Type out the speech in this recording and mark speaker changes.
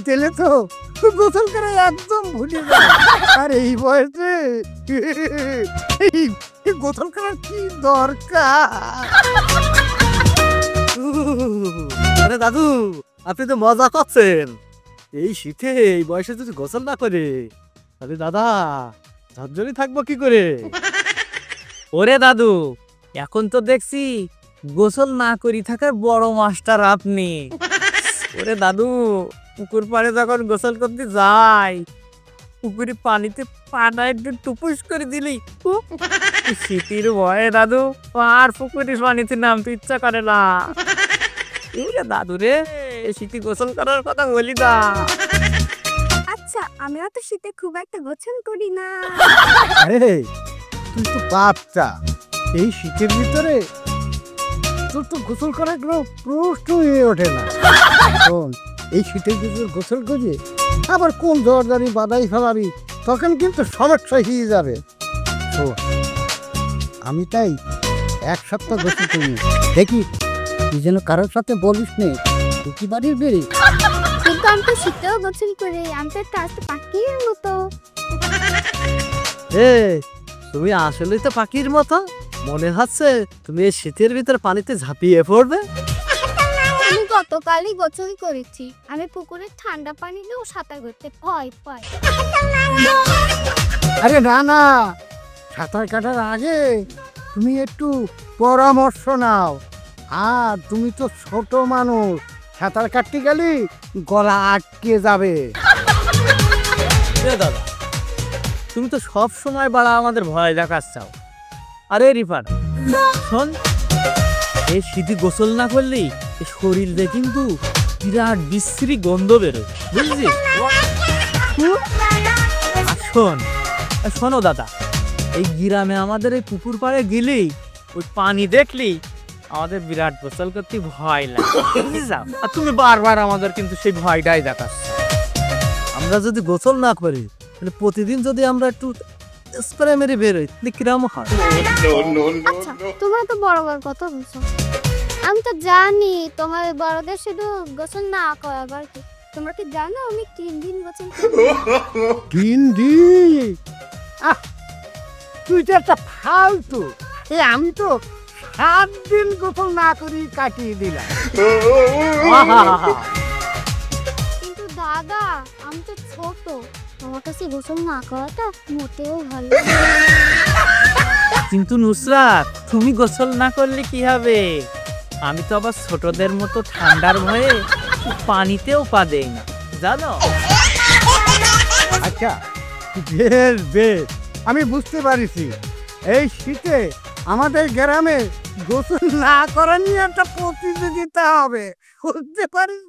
Speaker 1: তেলে তো গোসল করে একদম ভুলে যায়। আর এই বয়সে গোসল করার কি দরকার?
Speaker 2: আরে দাদু, আপনি তো মজা করছেন। এই শীতে এই বয়সে যদি গোসল না করে তাহলে দাদা ঝরঝরি থাকবো কি করে?
Speaker 3: ওরে দাদু, এখন তো দেখছি গোসল না করি থাকার বড় মাস্টার আপনি। ওরে দাদু, পুকুর পাড়ে যখন গোসল করতে যাই, পুকুরে পানিতে পানা একটু টুপুস করে দিলি, শীতের ভয়ে দাদু আর পুকুরে পানিতে নামতে ইচ্ছা করে না। দাদু রে, শীতে গোসল করার কথা বলি না।
Speaker 4: আচ্ছা, আমরা তো শীতে খুব একটা গোসল করি না।
Speaker 1: আরে তুই তো বাচ্চা, এই শীতের ভিতরে তোর তো গোসল করার কোনো প্রশ্ন হয়ে ওঠে না। শোন, এই শীতের ভিতরে গোসল করে আবার কোন জোরদারি বাদাই ফেলাবি, তখন কিন্তু সমস্যা হয়ে যাবে। শোন, আমি তাই এক সপ্তাহ গোসল করি, দেখি তুই যেন কারোর সাথে বলিস নে তুই কি বাড়ির বেরি।
Speaker 4: কিন্তু আমি তো শীতেও গোসল করি, আমি তো একটা আস্তে পাখির মতো।
Speaker 2: এ তুমি আসলেই তো পাখির মতো। মনে হচ্ছে তুমি এই শীতের ভিতরে পানিতে ঝাঁপিয়ে পড়বে।
Speaker 4: আমি গতকালই গোসল করেছি। আমি পুকুরে ঠান্ডা পানিতেও সাঁতার করতে ভয় পাই।
Speaker 1: আরে না না, সাঁতার কাটার আগে তুমি একটু পরামর্শ নাও। আর তুমি তো ছোট মানুষ, সাঁতার কাটতে গেলে গলা আটকে যাবে।
Speaker 3: দাদা, তুমি তো সব সময় বাড়া আমাদের ভয় দেখাচ্ছাও। আরে রিফান শোন, এই শীতে গোসল না করলেই এই শরীরে কিন্তু বিরাট বিশ্রী গন্ধ বেরোয়, বুঝলি? আর শোনো দাদা, এই গ্রামে আমাদের এই পুকুর পাড়ে গেলেই ওই পানি দেখলেই আমাদের বিরাট গোসল করতে ভয় লাগে, বুঝলি? আর তুমি বারবার আমাদের কিন্তু সেই ভয়টাই দেখাচ্ছ।
Speaker 2: আমরা যদি গোসল না করি তাহলে প্রতিদিন যদি আমরা একটু স্প্রে মেরে বেরোই তাহলে কিরম হয়?
Speaker 4: আচ্ছা, তোমরা তো বড় বড় কথা বলছো। আমি তো জানি তোমার বড়দের শুধু গোসল না করাবার কি। তোমরা কি জানো আমি 3 দিন গোসল করি?
Speaker 1: 3 দিন? তুই তো একটা ফালতু। আমি তো 7 দিন গোসল না করি কাটিয়ে দিলাম।
Speaker 4: কিন্তু দাদা, আমি তো ছোট, আমার কাছে গোসল না করাটা মোটেও ভালো।
Speaker 3: কিন্তু নুসরাত, তুমি গোসল না করলে কি হবে? আমি তো আবার ছোটদের মতো ঠান্ডার ভয়ে পানিতেও পা দেই না, জানো?
Speaker 1: আচ্ছা, বেশ বেশ, আমি বুঝতে পারিছি। এই শীতে আমাদের গ্রামে গোসল না করা নিয়ে একটা প্রতিযোগিতা হবে, বুঝতে পারিস?